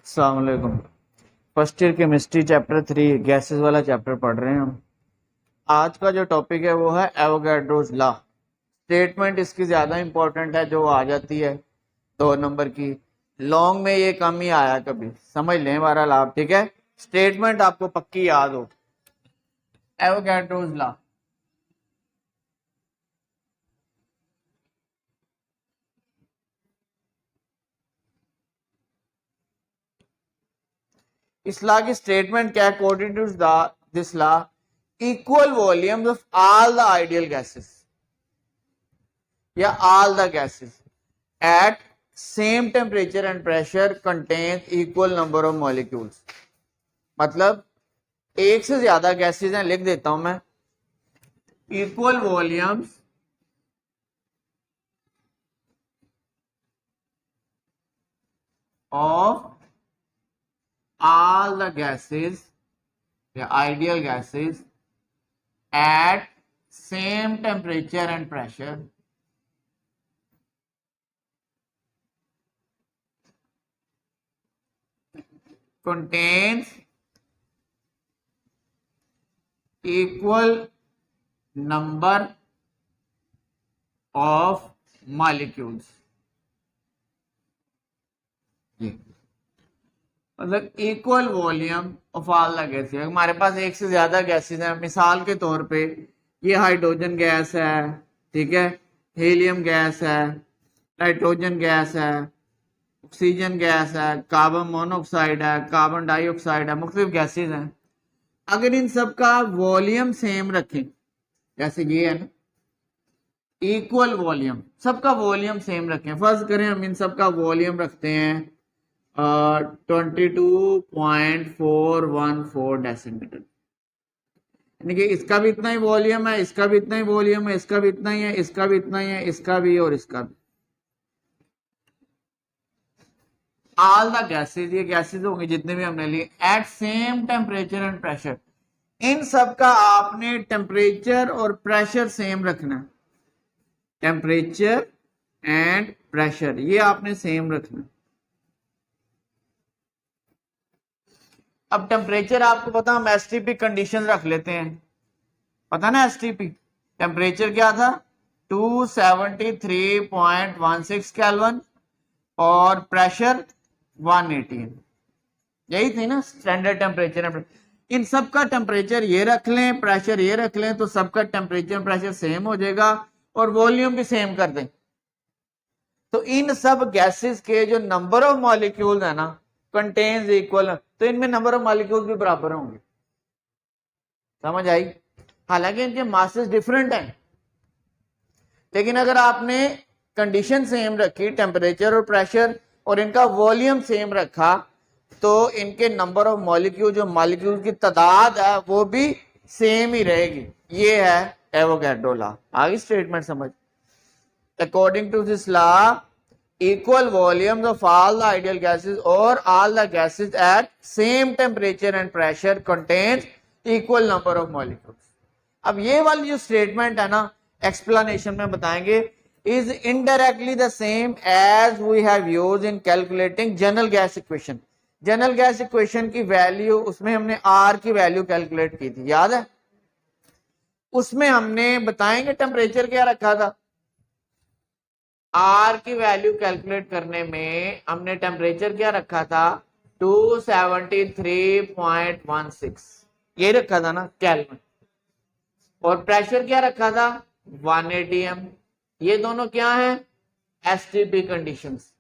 अस्सलाम वालेकुम। First year chemistry chapter 3 gases वाला चैप्टर पढ़ रहे हैं हम। आज का जो टॉपिक है वो है एवोगैड्रोस लॉ। स्टेटमेंट इसकी ज़्यादा इंपॉर्टेंट है जो आ जाती है 2 नंबर की। लॉन्ग में ये कम ही आया कभी, समझ लें बहरहाल आप, ठीक है। स्टेटमेंट आपको पक्की याद हो। एवोगैड्रोस लॉ, इस लॉ की स्टेटमेंट क्या है? According to this law, equal volumes of all the ideal gases या all the gases at same temperature and pressure contain equal number of molecules। मतलब एक से ज्यादा गैसेज हैं, लिख देता हूं मैं, equal volumes of all the gases या ideal gases at same temperature and pressure contains equal number of molecules। मतलब equal volume of all the gases. हमारे पास एक से ज्यादा गैसेस हैं, मिसाल के तौर पे ये हाइड्रोजन गैस है, ठीक है, हीलियम गैस है, नाइट्रोजन गैस है, ऑक्सीजन गैस है, कार्बन मोनोऑक्साइड है, कार्बन डाइऑक्साइड है, मुख्तलिफ गैसेज हैं। अगर इन सब का वॉल्यूम सेम रखें, जैसे ये है ना, इक्वल वॉल्यूम, सबका वॉल्यूम सेम रखें। फर्ज करें हम इन सब का वॉल्यूम रखते हैं 22.414 डेसीमीटर, यानी कि इसका भी इतना ही वॉल्यूम है, इसका भी इतना ही वॉल्यूम है, इसका भी इतना ही है, इसका भी इतना ही है, इसका भी और इसका भी। ऑल द गैसेज, ये गैसेज होंगे जितने भी हमने लिए, at same temperature and pressure, इन सब का आपने टेम्परेचर और प्रेशर सेम रखना। टेम्परेचर एंड प्रेशर ये आपने सेम रखना। अब टेम्परेचर आपको पता, हम एसटीपी कंडीशन रख लेते हैं, पता ना एसटीपी टेम्परेचर क्या था, 273.16 केल्विन और प्रेशर 180, यही थी ना स्टैंडर्ड टेम्परेचर। इन सब का टेम्परेचर ये रख लें, प्रेशर ये रख लें, तो सबका टेम्परेचर प्रेशर सेम हो जाएगा और वॉल्यूम भी सेम कर दें। तो इन सब गैसेस के जो नंबर ऑफ मॉलिक्यूल्स है ना, कंटेन्स इक्वल, तो इनमें नंबर ऑफ मॉलिक्यूल्स भी बराबर होंगे। समझ आई? हालांकि इनके मासेस डिफरेंट हैं, लेकिन अगर आपने कंडीशन सेम रखी, टेम्परेचर और प्रेशर, और इनका वॉल्यूम सेम रखा, तो इनके नंबर ऑफ मॉलिक्यूल, जो मॉलिक्यूल की तादाद है वो भी सेम ही रहेगी। ये है एवोगैड्रो लॉ। आगे स्टेटमेंट समझ। According to this law, equal volumes of all the ideal gases or all the gases at same temperature and pressure contains equal number of molecules। अब ये वाली जो स्टेटमेंट है ना, एक्सप्लेनेशन में बताएंगे, is indirectly the same as we have used in calculating general gas equation। General gas equation की value, उसमें हमने R की वैल्यू कैलकुलेट की थी, याद है? उसमें हमने बताएंगे टेम्परेचर क्या रखा था, आर की वैल्यू कैलकुलेट करने में हमने टेम्परेचर क्या रखा था, 273.16 ये रखा था ना केल्विन, और प्रेशर क्या रखा था, 180 एम। ये दोनों क्या है, एसटीपी कंडीशंस,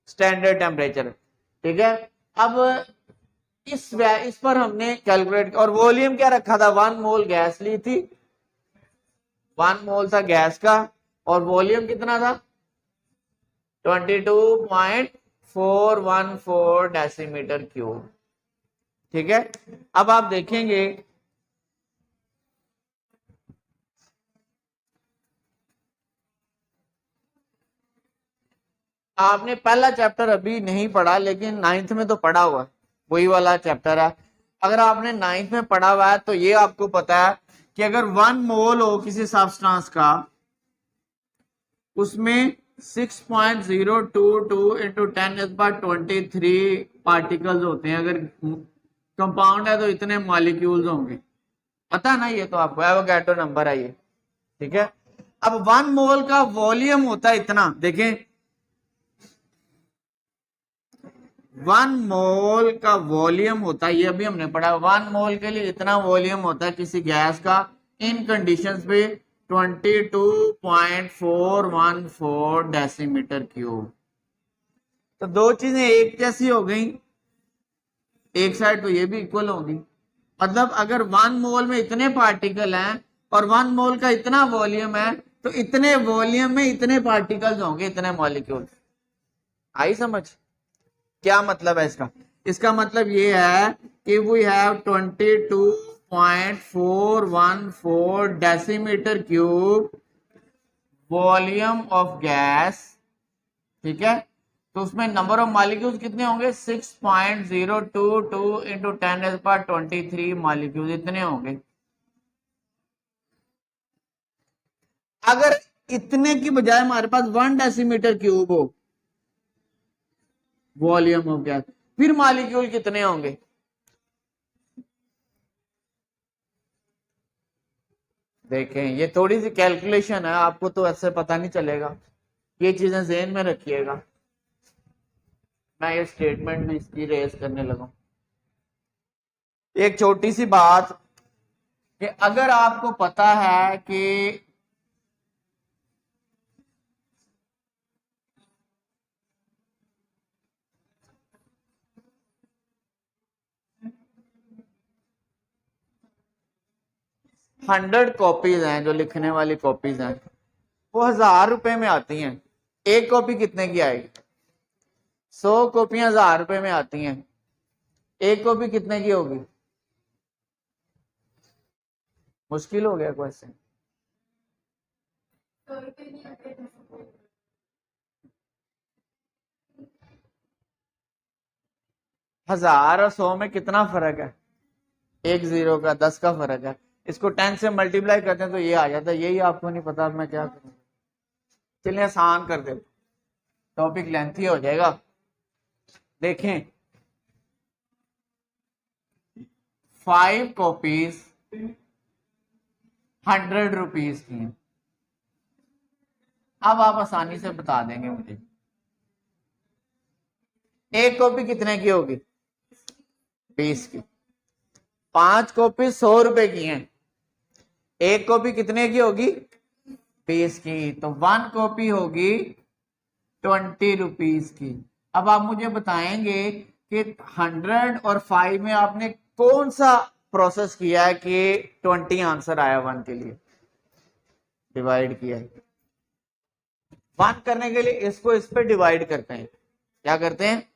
स्टैंडर्ड टेम्परेचर, ठीक है। अब इस पर हमने कैलकुलेट, और वॉल्यूम क्या रखा था, 1 मोल गैस ली थी, 1 मोल था गैस का, और वॉल्यूम कितना था, 22.414 डेसीमीटर क्यूब, ठीक है। अब आप देखेंगे आपने पहला चैप्टर अभी नहीं पढ़ा, लेकिन 9th में तो पढ़ा हुआ, वही वाला चैप्टर है। अगर आपने 9th में पढ़ा हुआ है तो ये आपको पता है कि अगर 1 मोल हो किसी सब्सटेंस का, उसमें 6.022 इंटू 10⁻23 पार्टिकल्स होते हैं। अगर कंपाउंड है तो इतने मॉलिक्यूल्स होंगे, पता ना, ये तो आपको एवोगैड्रो नंबर है ये, ठीक है। अब 1 मोल का वॉल्यूम होता है इतना, देखें 1 मोल का वॉल्यूम होता है, ये अभी हमने पढ़ा, 1 मोल के लिए इतना वॉल्यूम होता है किसी गैस का इन कंडीशंस पे 22.414 डेसीमीटर क्यूब। तो दो चीजें एक जैसी हो गई, एक साइड तो ये भी इक्वल होगी, मतलब अगर 1 मोल में इतने पार्टिकल हैं और 1 मोल का इतना वॉल्यूम है तो इतने वॉल्यूम में इतने पार्टिकल्स होंगे, इतने मॉलिक्यूल्स। आई समझ? क्या मतलब है इसका? इसका मतलब ये है कि we have 22.414 decimetre cube volume of gas, ठीक है। तो उसमें नंबर ऑफ मॉलिक्यूल्स कितने होंगे? 6.022 इंटू 10⁻23 मॉलिक्यूल्स, इतने होंगे। अगर इतने की बजाय हमारे पास 1 डेसीमीटर क्यूब हो वॉल्यूम ऑफ गैस, फिर मॉलिक्यूल कितने होंगे? देखें, ये थोड़ी सी कैलकुलेशन है, आपको तो ऐसे पता नहीं चलेगा, ये चीजें ज़हन में रखिएगा। मैं ये स्टेटमेंट भी इसकी रेज करने लगा। एक छोटी सी बात कि अगर आपको पता है कि हंड्रेड कॉपीज हैं, जो लिखने वाली कॉपीज हैं वो 1000 रुपए में आती हैं, एक कॉपी कितने की आएगी? 100 कॉपियां 1000 रुपए में आती हैं, एक कॉपी कितने की होगी? मुश्किल हो गया क्वेश्चन। 1000 और 100 में कितना फर्क है? एक जीरो का 10 का फर्क है। इसको 10 से मल्टीप्लाई करते हैं तो ये आ जाता है, यही आपको नहीं पता, मैं क्या करूं। चलिए आसान कर दे, टॉपिक लेंथी हो जाएगा। देखें 5 कॉपीज 100 रुपीज की हैं। अब आप आसानी से बता देंगे मुझे एक कॉपी कितने की होगी? 20 की। 5 कॉपी 100 रुपए की हैं, एक कॉपी कितने की होगी? 20 की। तो 1 कॉपी होगी 20 रुपीज की। अब आप मुझे बताएंगे कि 100 और 5 में आपने कौन सा प्रोसेस किया है कि 20 आंसर आया 1 के लिए, डिवाइड किया है। 1 करने के लिए इसको इस पे डिवाइड करते हैं, क्या करते हैं?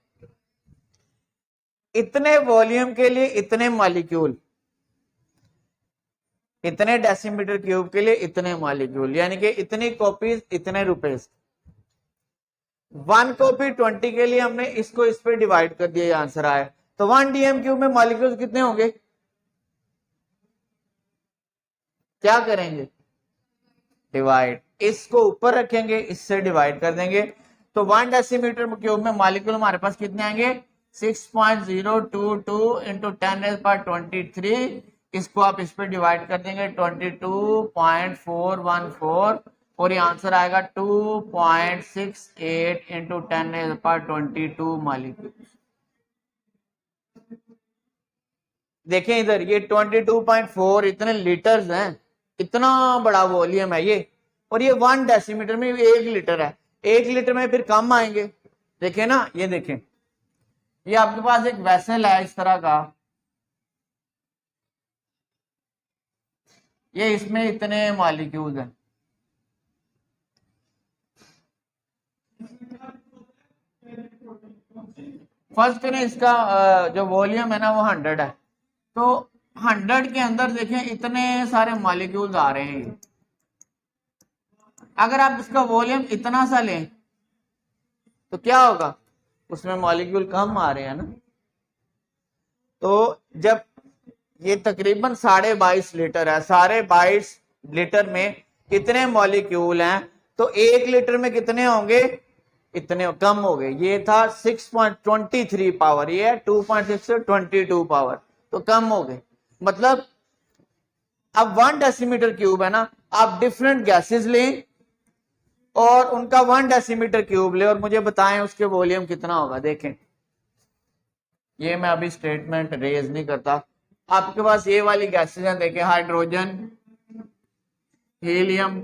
इतने वॉल्यूम के लिए इतने मॉलिक्यूल, इतने डेसीमीटर क्यूब के लिए इतने मॉलिक्यूल, यानी कि इतनी कॉपीज इतने रुपए। 1 कॉपी 20 के लिए हमने इसको इस पे डिवाइड कर दिया, आंसर आया। तो 1 डीएम क्यूब में मॉलिक्यूल्स कितने होंगे? क्या करेंगे? डिवाइड, इसको ऊपर रखेंगे, इससे डिवाइड कर देंगे। तो 1 डेसीमीटर क्यूब में मॉलिक्यूल हमारे पास कितने आएंगे? 6.022 इंटू 10⁻23। इसको आप इस पे डिवाइड कर देंगे 22.414 और ये आंसर आएगा 2.68 इंटू 10⁻22 मॉलिक्यूल। देखें इधर, ये 22.4 इतने लीटर्स हैं, इतना बड़ा वॉल्यूम है ये, और ये 1 डेसीमीटर में 1 लीटर है, 1 लीटर में फिर कम आएंगे। देखें ना, ये देखें, ये आपके पास एक वेसल है इस तरह का, ये इसमें इतने मॉलिक्यूल्स हैं। फर्स्ट करें इसका जो वॉल्यूम है ना वो 100 है, तो 100 के अंदर देखें इतने सारे मॉलिक्यूल्स आ रहे हैं। अगर आप इसका वॉल्यूम इतना सा लें तो क्या होगा? उसमें मॉलिक्यूल कम आ रहे हैं ना। तो जब ये तकरीबन 22.5 लीटर है, सारे 22 लीटर में कितने मॉलिक्यूल हैं? तो 1 लीटर में कितने होंगे, इतने कम हो गए। ये था 6.23 पावर, ये है 2.6 से 22 पावर, तो कम हो गए। मतलब अब 1 डेसीमीटर क्यूब है ना, आप डिफरेंट गैसेस लें और उनका 1 डेसीमीटर क्यूब ले और मुझे बताएं उसके वॉल्यूम कितना होगा। देखें, ये मैं अभी स्टेटमेंट रेज नहीं करता, आपके पास ये वाली गैसेस हैं, देखें, hydrogen, helium,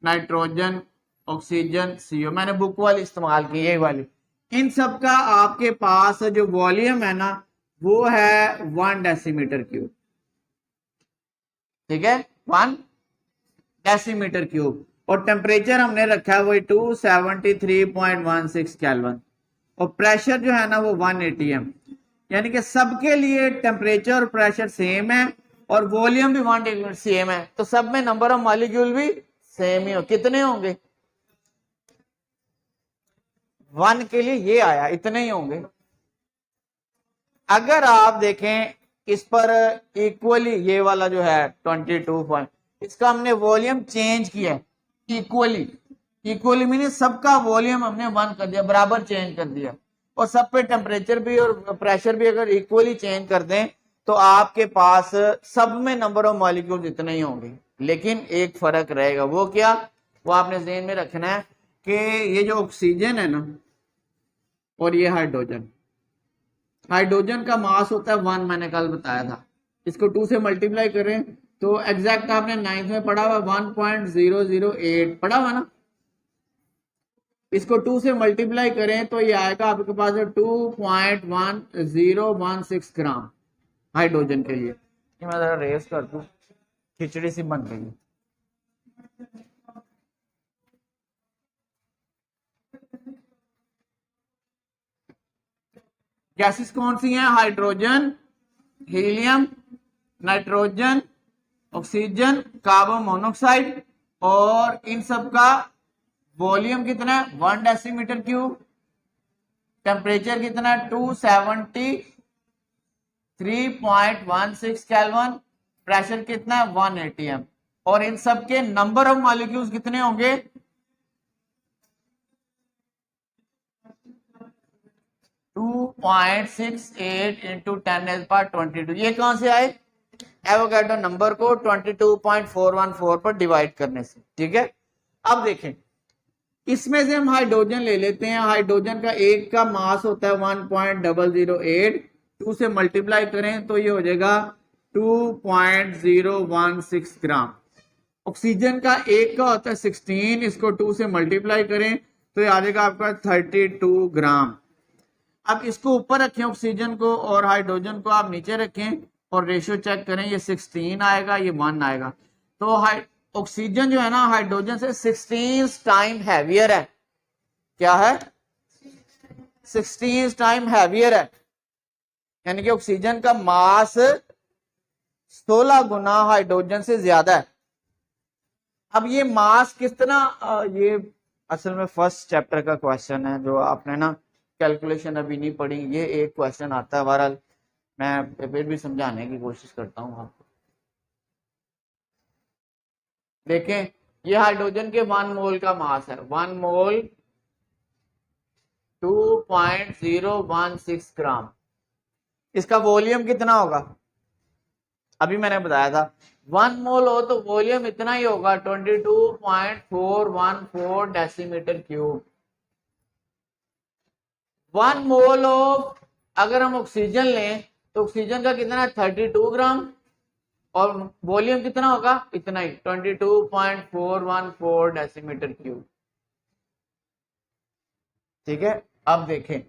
nitrogen, oxygen, CO, मैंने बुक वाली इस्तेमाल की, ये वाली। इन सब का आपके पास जो वॉल्यूम है ना, वो है 1 डेसीमीटर क्यूब, ठीक है, 1 डेसीमीटर क्यूब। और टेम्परेचर हमने रखा है वही 273.16 केल्विन, और प्रेशर जो है ना वो 1 atm, यानी कि सबके लिए टेम्परेचर और प्रेशर सेम है और वॉल्यूम भी 1 सेम है, तो सब में नंबर ऑफ मॉलिक्यूल भी सेम ही हो। कितने होंगे, 1 के लिए ये आया, इतने ही होंगे। अगर आप देखें इस पर इक्वली, ये वाला जो है 22 पॉइंट, इसका हमने वॉल्यूम चेंज किया है इक्वली, इक्वली मीन सबका वॉल्यूम हमने 1 कर दिया, बराबर चेंज कर दिया, और सब पे टेम्परेचर भी और प्रेशर भी अगर इक्वली चेंज कर दें तो आपके पास सब में नंबर ऑफ मॉलिक्यूल्स इतने ही होंगे। लेकिन एक फर्क रहेगा, वो क्या, वो आपने ज़हन में रखना है कि ये जो ऑक्सीजन है ना और ये हाइड्रोजन, हाइड्रोजन का मास होता है 1, मैंने कल बताया था, इसको 2 से मल्टीप्लाई करें तो एग्जैक्ट आपने 9th में पढ़ा हुआ 1.008 पढ़ा हुआ ना, इसको 2 से मल्टीप्लाई करें तो ये आएगा आपके पास 2.1016 ग्राम हाइड्रोजन के लिए। ये मैं जरा रेस कर दूं, खिचड़ी सी बन गई। गैसेस कौन सी हैं, hydrogen, helium, nitrogen, oxygen, carbon monoxide, और इन सब का वॉल्यूम कितना है 1 डेसीमीटर क्यूब, टेम्परेचर कितना है 273.16 केल्विन, प्रेशर कितना है 1 atm, और इन सब के नंबर ऑफ मॉलिक्यूल्स कितने होंगे 2.68 इंटू 10⁻²2। ये कहां से आए, एवोगैड्रो नंबर को 22.414 पर डिवाइड करने से, ठीक है। अब देखें, इसमें से हम हाइड्रोजन ले लेते हैं, हाइड्रोजन का एक का मास होता है 1.008, 2 से मल्टीप्लाई करें तो ये हो जाएगा 2.016 ग्राम। ऑक्सीजन का एक का होता है 16, इसको 2 से मल्टीप्लाई करें तो ये आ जाएगा आपका 32 ग्राम। अब इसको ऊपर रखें ऑक्सीजन को और हाइड्रोजन को आप नीचे रखें और रेशियो चेक करें, ये 16 आएगा, ये 1 आएगा। तो ऑक्सीजन जो है ना हाइड्रोजन से 16 टाइम हैवियर है, क्या है 16 टाइम हैवियर है, यानी कि ऑक्सीजन का मास 16 गुना हाइड्रोजन से ज्यादा है। अब ये मास कितना, ये असल में फर्स्ट चैप्टर का क्वेश्चन है जो आपने ना कैलकुलेशन अभी नहीं पढ़ी, ये एक क्वेश्चन आता है, बहरहाल मैं फिर भी समझाने की कोशिश करता हूं आपको। देखें, ये हाइड्रोजन के 1 मोल का मास है, 1 मोल 2.016 ग्राम। इसका वॉल्यूम कितना होगा, अभी मैंने बताया था 1 मोल हो तो वॉल्यूम इतना ही होगा 22.414 डेसीमीटर क्यूब। 1 मोल ऑफ, अगर हम ऑक्सीजन लें तो ऑक्सीजन का कितना है 32 ग्राम, और वॉल्यूम कितना होगा इतना ही 22.414 डेसीमीटर क्यूब, ठीक है। अब देखें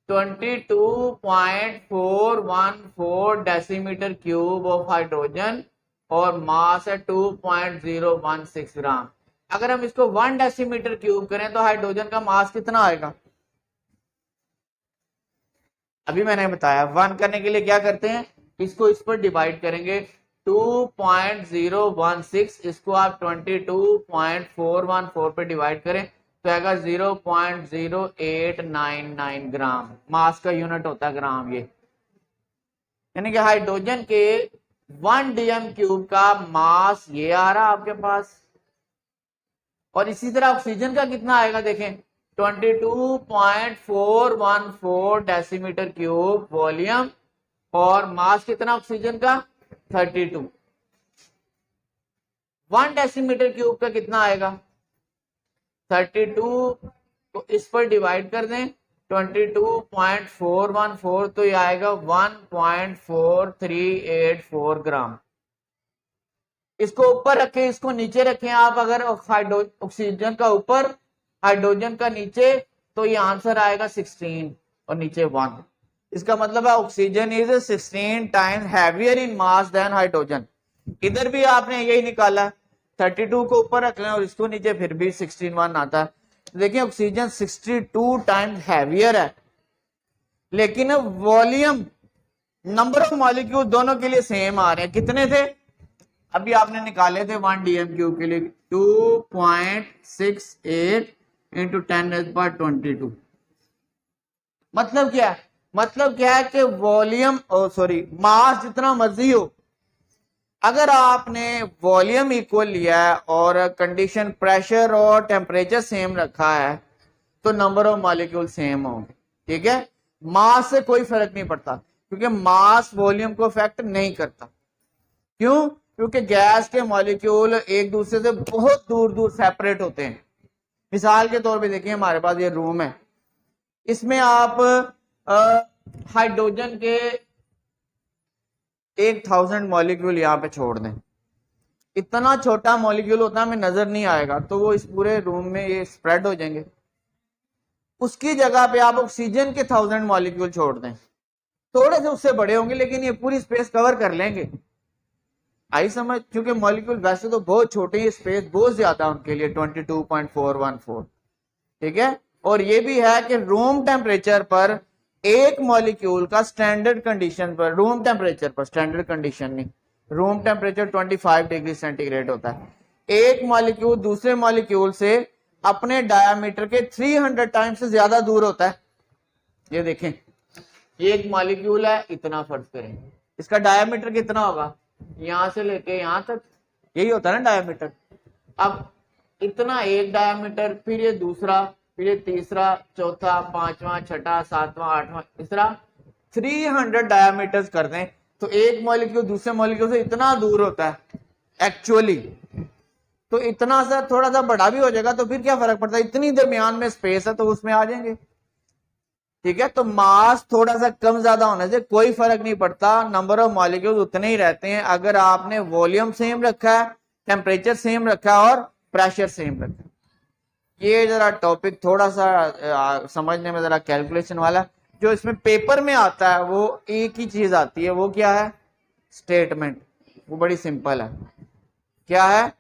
22.414 डेसीमीटर क्यूब ऑफ हाइड्रोजन और मास है 2.016 ग्राम। अगर हम इसको 1 डेसीमीटर क्यूब करें तो हाइड्रोजन का मास कितना आएगा, अभी मैंने बताया 1 करने के लिए क्या करते हैं, इसको इस पर डिवाइड करेंगे 2.016, इसको आप 22.414 पे डिवाइड करें तो आएगा 0.0899 ग्राम, मास का यूनिट होता है ग्राम ये। यानी कि हाइड्रोजन के 1 डीएम क्यूब का मास ये आ रहा आपके पास, और इसी तरह ऑक्सीजन का कितना आएगा देखें, 22.414 डेसीमीटर क्यूब वॉल्यूम, और मास कितना ऑक्सीजन का 32। 1 डेसीमीटर क्यूब का कितना आएगा 32, तो इस पर डिवाइड कर दें 22.414, तो ये आएगा 1.4384 ग्राम। इसको ऊपर रखें, इसको नीचे रखें आप, अगर ऑक्सीजन का ऊपर हाइड्रोजन का नीचे, तो ये आंसर आएगा 16 और नीचे 1। इसका मतलब है oxygen is 16 times heavier in mass than hydrogen. इधर भी आपने यही निकाला, 32 को ऊपर रख लें और इसको नीचे, फिर भी 16 आता है। देखिए ऑक्सीजन 62 टाइम्स हैवियर है, लेकिन वॉल्यूम, नंबर ऑफ मॉलिक्यूल दोनों के लिए सेम आ रहे हैं। कितने थे अभी आपने निकाले थे 1 डीएम क्यूब के लिए, 2.68 इंटू 10⁻²2। मतलब क्या है, मतलब क्या है कि वॉल्यूम मास जितना मर्जी हो, अगर आपने वॉल्यूम इक्वल लिया है और कंडीशन प्रेशर और टेम्परेचर सेम रखा है, तो नंबर ऑफ मॉलिक्यूल सेम होंगे। ठीक है, मास से कोई फर्क नहीं पड़ता, क्योंकि मास वॉल्यूम को इफेक्ट नहीं करता। क्यों? क्योंकि गैस के मॉलिक्यूल एक दूसरे से बहुत दूर दूर सेपरेट होते हैं। मिसाल के तौर पे देखिए, हमारे पास ये रूम है, इसमें आप हाइड्रोजन के 1000 मॉलिक्यूल यहाँ पे छोड़ दें, इतना छोटा मॉलिक्यूल होता है, हमें नजर नहीं आएगा, तो वो इस पूरे रूम में ये स्प्रेड हो जाएंगे। उसकी जगह पे आप ऑक्सीजन के 1000 मॉलिक्यूल छोड़ दें, थोड़े से उससे बड़े होंगे, लेकिन ये पूरी स्पेस कवर कर लेंगे। आई समझ? क्योंकि मॉलिक्यूल वैसे तो बहुत छोटे हैं, स्पेस बहुत ज्यादा उनके लिए, 22.414। ठीक है, और ये भी है कि रूम टेम्परेचर पर एक मॉलिक्यूल का स्टैंडर्ड कंडीशन पर, रूम टेम्परेचर पर, स्टैंडर्ड कंडीशन नहीं, रूम टेम्परेचर 25 डिग्री सेंटीग्रेड होता है, एक मॉलिक्यूल दूसरे मॉलिक्यूल से अपने डायामीटर के 300 टाइम्स से ज्यादा दूर होता है। ये देखें, ये एक मॉलिक्यूल है, इतना फर्ज करें, इसका डायामीटर कितना होगा, यहां से लेके यहां तक, यही होता है ना डायामीटर। अब इतना एक डायामीटर, फिर ये दूसरा, फिर ये तीसरा, चौथा, पांचवा, छठा, सातवां, आठवां, तीसरा, 300 डायामीटर्स कर दें, तो एक मॉलिक्यूल दूसरे मॉलिक्यूल से इतना दूर होता है एक्चुअली। तो इतना सा थोड़ा सा बड़ा भी हो जाएगा तो फिर क्या फर्क पड़ता है, इतनी दरमियान में स्पेस है तो उसमें आ जाएंगे। ठीक है, तो मास थोड़ा सा कम ज्यादा होने से कोई फर्क नहीं पड़ता, नंबर ऑफ मॉलिक्यूल्स उतने ही रहते हैं अगर आपने वॉल्यूम सेम रखा है, टेम्परेचर सेम रखा है और प्रेशर सेम रखा है। ये जरा टॉपिक थोड़ा सा समझने में जरा कैलकुलेशन वाला, जो इसमें पेपर में आता है वो एक ही चीज आती है, वो क्या है, स्टेटमेंट। वो बड़ी सिंपल है, क्या है,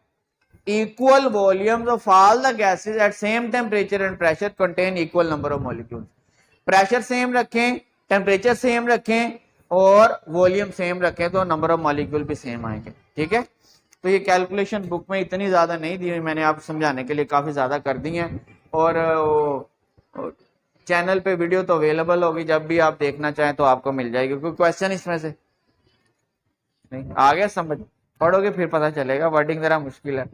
equal volumes of all the gases at same temperature and pressure contain equal number of molecules. Pressure same रखें, टेम्परेचर सेम रखें और वॉल्यूम सेम रखें, तो नंबर ऑफ मॉलिक्यूल भी सेम आएंगे। ठीक है, तो ये कैलकुलेशन बुक में इतनी ज्यादा नहीं दी हुई, मैंने आपको समझाने के लिए काफी ज्यादा कर दी है, और चैनल पे वीडियो तो अवेलेबल होगी, जब भी आप देखना चाहें तो आपको मिल जाएगी। कोई क्वेश्चन इसमें से नहीं आ गया समझ, पढ़ोगे फिर पता चलेगा, वर्डिंग जरा मुश्किल है।